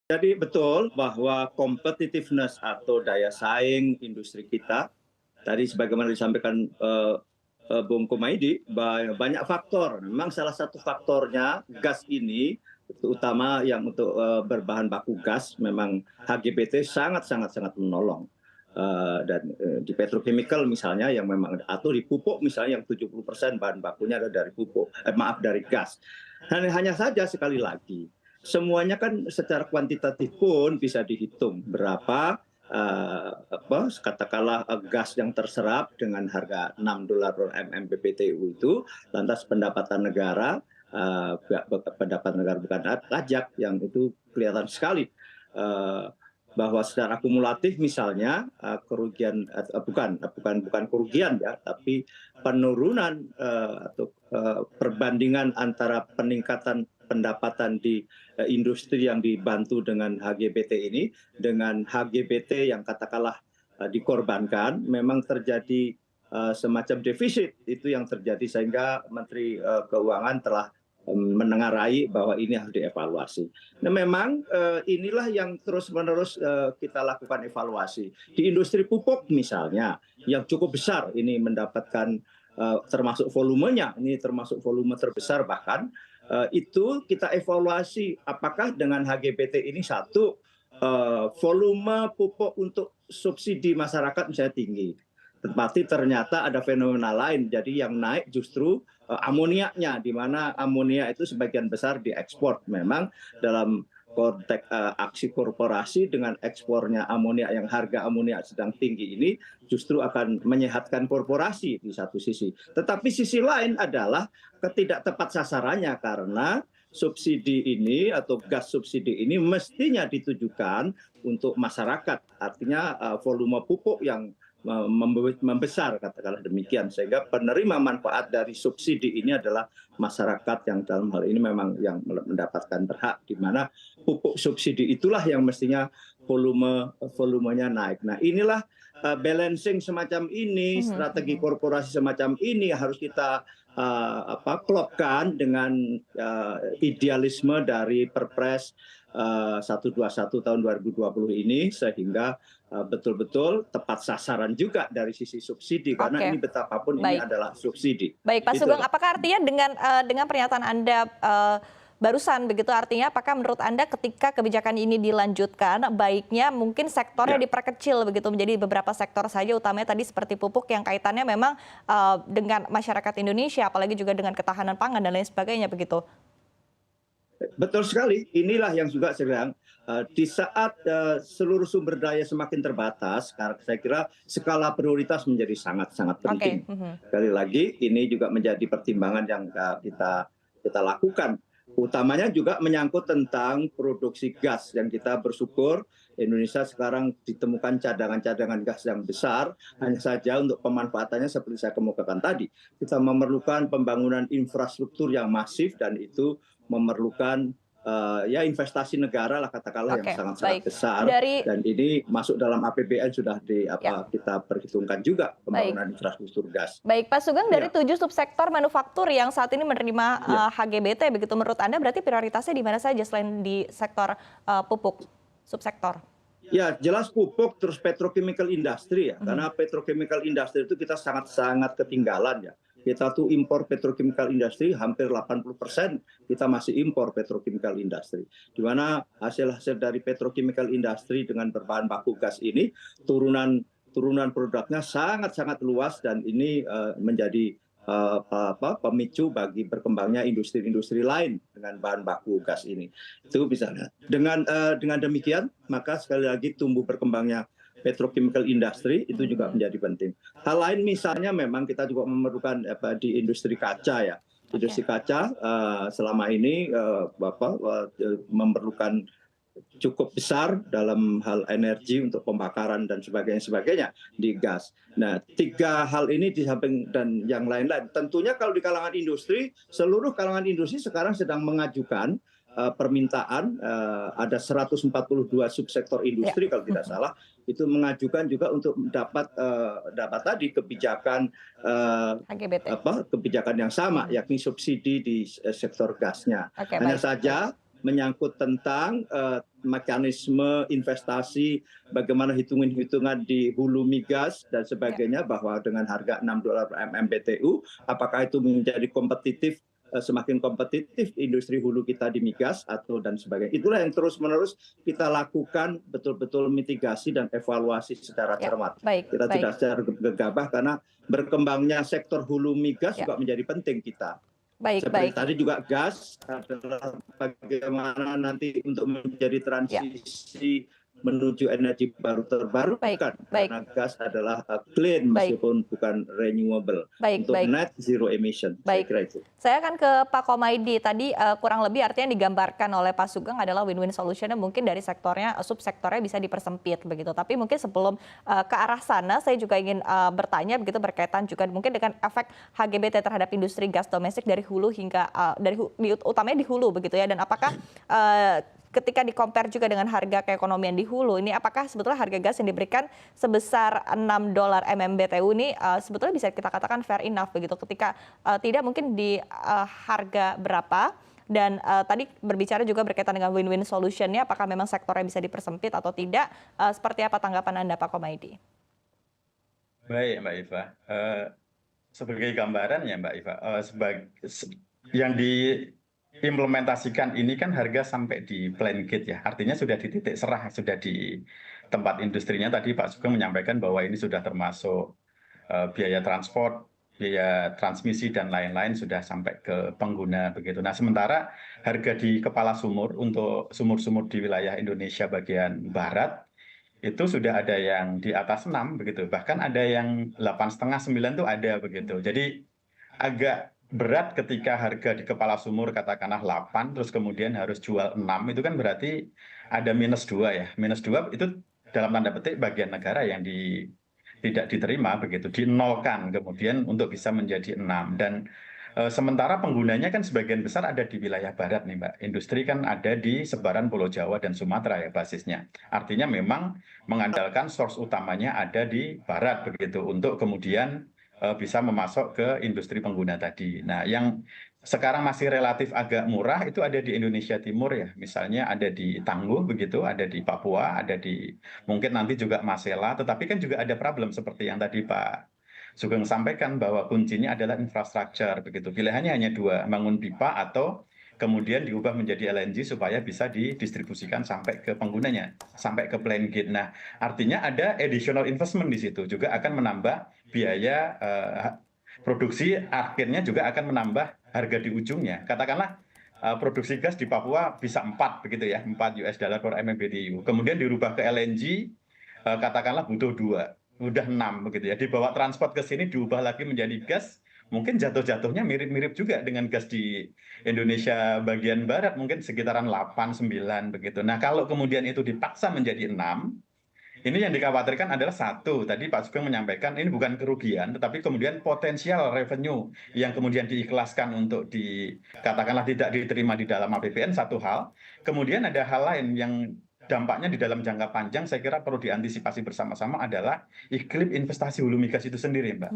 Jadi betul bahwa competitiveness atau daya saing industri kita, tadi sebagaimana disampaikan Bung Kumaydi, banyak faktor. Memang salah satu faktornya gas ini, terutama yang untuk berbahan baku gas, memang HGBT sangat menolong. Dan di petrochemical misalnya yang memang, atau di pupuk misalnya yang 70% bahan bakunya ada dari pupuk, dari gas. Dan hanya saja sekali lagi, semuanya kan secara kuantitatif pun bisa dihitung berapa katakanlah gas yang terserap dengan harga $6 per MMBTU itu, lantas pendapatan negara, pendapatan negara bukan pajak, yang itu kelihatan sekali bahwa secara akumulatif misalnya kerugian bukan kerugian ya, tapi penurunan atau perbandingan antara peningkatan pendapatan di industri yang dibantu dengan HGBT ini dengan HGBT yang katakanlah dikorbankan, memang terjadi semacam defisit itu yang terjadi, sehingga Menteri Keuangan telah menengarai bahwa ini harus dievaluasi. Nah, memang inilah yang terus-menerus kita lakukan evaluasi. Di industri pupuk misalnya, yang cukup besar ini mendapatkan termasuk volumenya, ini termasuk volume terbesar bahkan, itu kita evaluasi apakah dengan HGBT ini satu, volume pupuk untuk subsidi masyarakat misalnya tinggi. Tetapi ternyata ada fenomena lain, jadi yang naik justru amoniaknya, di mana amonia itu sebagian besar diekspor. Memang dalam konteks aksi korporasi dengan ekspornya amonia, yang harga amonia sedang tinggi ini justru akan menyehatkan korporasi di satu sisi. Tetapi sisi lain adalah ketidak tepat sasarannya, karena subsidi ini atau gas subsidi ini mestinya ditujukan untuk masyarakat. Artinya volume pupuk yang membesar, katakanlah demikian, sehingga penerima manfaat dari subsidi ini adalah masyarakat, yang dalam hal ini memang yang mendapatkan berhak, di mana pupuk subsidi itulah yang mestinya volumenya naik. Nah, inilah balancing semacam ini, strategi korporasi semacam ini harus kita klopkan dengan idealisme dari Perpres 121 tahun 2020 ini, sehingga betul-betul tepat sasaran juga dari sisi subsidi, karena ini betapapun ini adalah subsidi. Baik, Pak Sugeng, apakah artinya dengan pernyataan Anda barusan begitu, artinya apakah menurut Anda ketika kebijakan ini dilanjutkan, baiknya mungkin sektornya diperkecil begitu menjadi beberapa sektor saja, utamanya tadi seperti pupuk yang kaitannya memang dengan masyarakat Indonesia, apalagi juga dengan ketahanan pangan dan lain sebagainya begitu? Betul sekali, inilah yang juga sedang di saat seluruh sumber daya semakin terbatas, saya kira skala prioritas menjadi sangat penting. Sekali lagi, ini juga menjadi pertimbangan yang kita lakukan. Utamanya juga menyangkut tentang produksi gas, yang kita bersyukur Indonesia sekarang ditemukan cadangan gas yang besar. Hanya saja untuk pemanfaatannya seperti saya kemukakan tadi, kita memerlukan pembangunan infrastruktur yang masif, dan itu memerlukan investasi negara lah, katakanlah, yang sangat besar. Dan ini masuk dalam APBN sudah kita perhitungkan juga pembangunan infrastruktur gas. Baik, Pak Sugeng, dari 7 subsektor manufaktur yang saat ini menerima HGBT begitu, menurut Anda berarti prioritasnya di mana saja selain di sektor pupuk subsektor? Ya, jelas pupuk, terus petrochemical industry ya, karena petrochemical industry itu kita sangat ketinggalan ya. Kita tuh impor petrochemical industry hampir 80%, kita masih impor petrochemical industry. Di mana hasil dari petrochemical industry dengan berbahan baku gas ini turunan produknya sangat luas, dan ini menjadi pemicu bagi berkembangnya industri lain dengan bahan baku gas ini. Itu misalnya. Dengan demikian, maka sekali lagi tumbuh berkembangnya petrochemical industry itu juga menjadi penting. Hal lain misalnya memang kita juga memerlukan di industri kaca ya. Industri kaca selama ini memerlukan cukup besar dalam hal energi untuk pembakaran dan sebagainya di gas. Nah, 3 hal ini di samping dan yang lain-lain. Tentunya kalau di kalangan industri, seluruh kalangan industri sekarang sedang mengajukan permintaan, ada 142 subsektor industri kalau tidak salah, itu mengajukan juga untuk dapat tadi kebijakan kebijakan yang sama, yakni subsidi di sektor gasnya. Hanya saja menyangkut tentang mekanisme investasi, bagaimana hitungan-hitungan di hulu migas dan sebagainya, bahwa dengan harga $6 per MMBTU, apakah itu menjadi kompetitif, semakin kompetitif industri hulu kita di migas atau dan sebagainya. Itulah yang terus-menerus kita lakukan, betul-betul mitigasi dan evaluasi secara cermat. Kita tidak secara gegabah, karena berkembangnya sektor hulu migas juga menjadi penting kita. Seperti tadi juga gas adalah bagaimana nanti untuk menjadi transisi menuju energi baru terbarukan, karena gas adalah clean meskipun bukan renewable, untuk net zero emission. Saya akan ke Pak Komaydi. Tadi kurang lebih artinya digambarkan oleh Pak Sugeng adalah win-win solution-nya mungkin dari sektornya, subsektornya bisa dipersempit begitu. Tapi mungkin sebelum ke arah sana, saya juga ingin bertanya begitu, berkaitan juga mungkin dengan efek HGBT terhadap industri gas domestik dari hulu hingga utamanya di hulu begitu ya. Dan apakah ketika di-compare juga dengan harga keekonomian di hulu, ini apakah sebetulnya harga gas yang diberikan sebesar $6 MMBTU ini sebetulnya bisa kita katakan fair enough begitu, ketika tidak mungkin di harga berapa, dan tadi berbicara juga berkaitan dengan win-win solution-nya, apakah memang sektornya bisa dipersempit atau tidak, seperti apa tanggapan Anda Pak Komaydi? Baik Mbak Iva, sebagai gambaran ya Mbak Iva, yang diimplementasikan ini kan harga sampai di plan gate ya, artinya sudah di titik serah, sudah di tempat industrinya. Tadi Pak Sugeng menyampaikan bahwa ini sudah termasuk biaya transport, biaya transmisi dan lain-lain sudah sampai ke pengguna begitu. Nah, sementara harga di kepala sumur untuk sumur-sumur di wilayah Indonesia bagian barat itu sudah ada yang di atas 6 begitu, bahkan ada yang 8,5-9 tuh ada begitu. Jadi agak berat ketika harga di kepala sumur katakanlah 8 terus kemudian harus jual 6, itu kan berarti ada -2 ya. -2 itu dalam tanda petik bagian negara yang tidak diterima begitu, dinolkan kemudian untuk bisa menjadi 6. Dan sementara penggunanya kan sebagian besar ada di wilayah barat nih Mbak. Industri kan ada di sebaran Pulau Jawa dan Sumatera ya basisnya. Artinya memang mengandalkan source utamanya ada di barat begitu, untuk kemudian bisa memasok ke industri pengguna tadi. Nah, yang sekarang masih relatif agak murah itu ada di Indonesia Timur ya. Misalnya ada di Tangguh begitu, ada di Papua, ada di mungkin nanti juga Masela, tetapi kan juga ada problem seperti yang tadi Pak Sugeng sampaikan, bahwa kuncinya adalah infrastruktur begitu. Pilihannya hanya dua, bangun pipa atau kemudian diubah menjadi LNG supaya bisa didistribusikan sampai ke penggunanya, sampai ke plan gate. Nah, artinya ada additional investment di situ, juga akan menambah biaya produksi, akhirnya juga akan menambah harga di ujungnya. Katakanlah produksi gas di Papua bisa 4 begitu ya, $4 per MMBTU. Kemudian dirubah ke LNG, katakanlah butuh 2, udah 6 begitu ya. Dibawa transport ke sini diubah lagi menjadi gas, mungkin jatuh-jatuhnya mirip-mirip juga dengan gas di Indonesia bagian barat, mungkin sekitaran 8-9 begitu. Nah, kalau kemudian itu dipaksa menjadi 6, ini yang dikhawatirkan adalah satu, tadi Pak Sugeng menyampaikan ini bukan kerugian, tetapi kemudian potensial revenue yang kemudian diikhlaskan untuk katakanlah tidak diterima di dalam APBN, satu hal. Kemudian ada hal lain yang dampaknya di dalam jangka panjang saya kira perlu diantisipasi bersama-sama, adalah iklim investasi hulu migas itu sendiri, Mbak.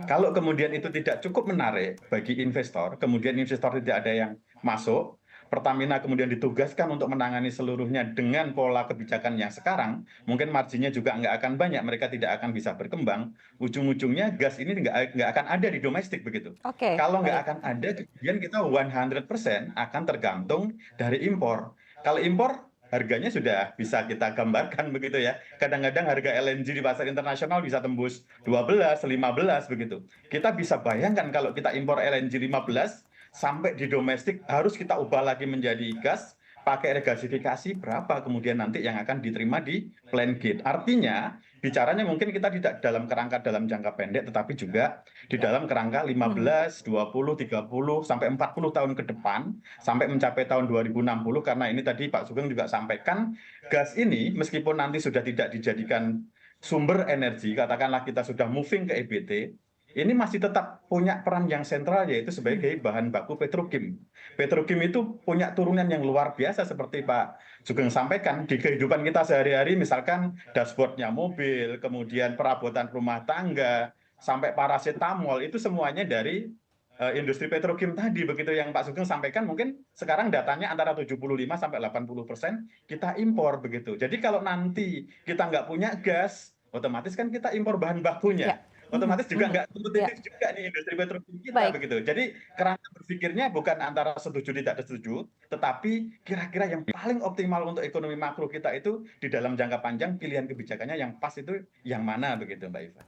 Kalau kemudian itu tidak cukup menarik bagi investor, kemudian investor tidak ada yang masuk, Pertamina kemudian ditugaskan untuk menangani seluruhnya dengan pola kebijakan yang sekarang, mungkin marginnya juga nggak akan banyak, mereka tidak akan bisa berkembang, ujung-ujungnya gas ini nggak akan ada di domestik begitu. Kalau nggak akan ada, kemudian kita 100% akan tergantung dari impor. Kalau impor, harganya sudah bisa kita gambarkan begitu ya. Kadang-kadang harga LNG di pasar internasional bisa tembus 12, 15 begitu. Kita bisa bayangkan kalau kita impor LNG 15, sampai di domestik harus kita ubah lagi menjadi gas, pakai regasifikasi berapa kemudian nanti yang akan diterima di plan gate. Artinya bicaranya mungkin kita tidak dalam kerangka dalam jangka pendek, tetapi juga di dalam kerangka 15, 20, 30, sampai 40 tahun ke depan, sampai mencapai tahun 2060, karena ini tadi Pak Sugeng juga sampaikan, gas ini meskipun nanti sudah tidak dijadikan sumber energi, katakanlah kita sudah moving ke EBT, ini masih tetap punya peran yang sentral, yaitu sebagai bahan baku petrokim. Petrokim itu punya turunan yang luar biasa seperti Pak Sugeng sampaikan, di kehidupan kita sehari-hari, misalkan dashboardnya mobil, kemudian perabotan rumah tangga, sampai paracetamol, itu semuanya dari industri petrokim tadi begitu yang Pak Sugeng sampaikan, mungkin sekarang datanya antara 75-80% kita impor begitu. Jadi kalau nanti kita nggak punya gas, otomatis kan kita impor bahan bakunya. Ya. Otomatis juga nggak Ya. kompetitif juga nih industri petrokim kita Baik. begitu. Jadi kerangka berpikirnya bukan antara setuju tidak setuju, tetapi kira-kira yang paling optimal untuk ekonomi makro kita itu di dalam jangka panjang, pilihan kebijakannya yang pas itu yang mana begitu Mbak Iva.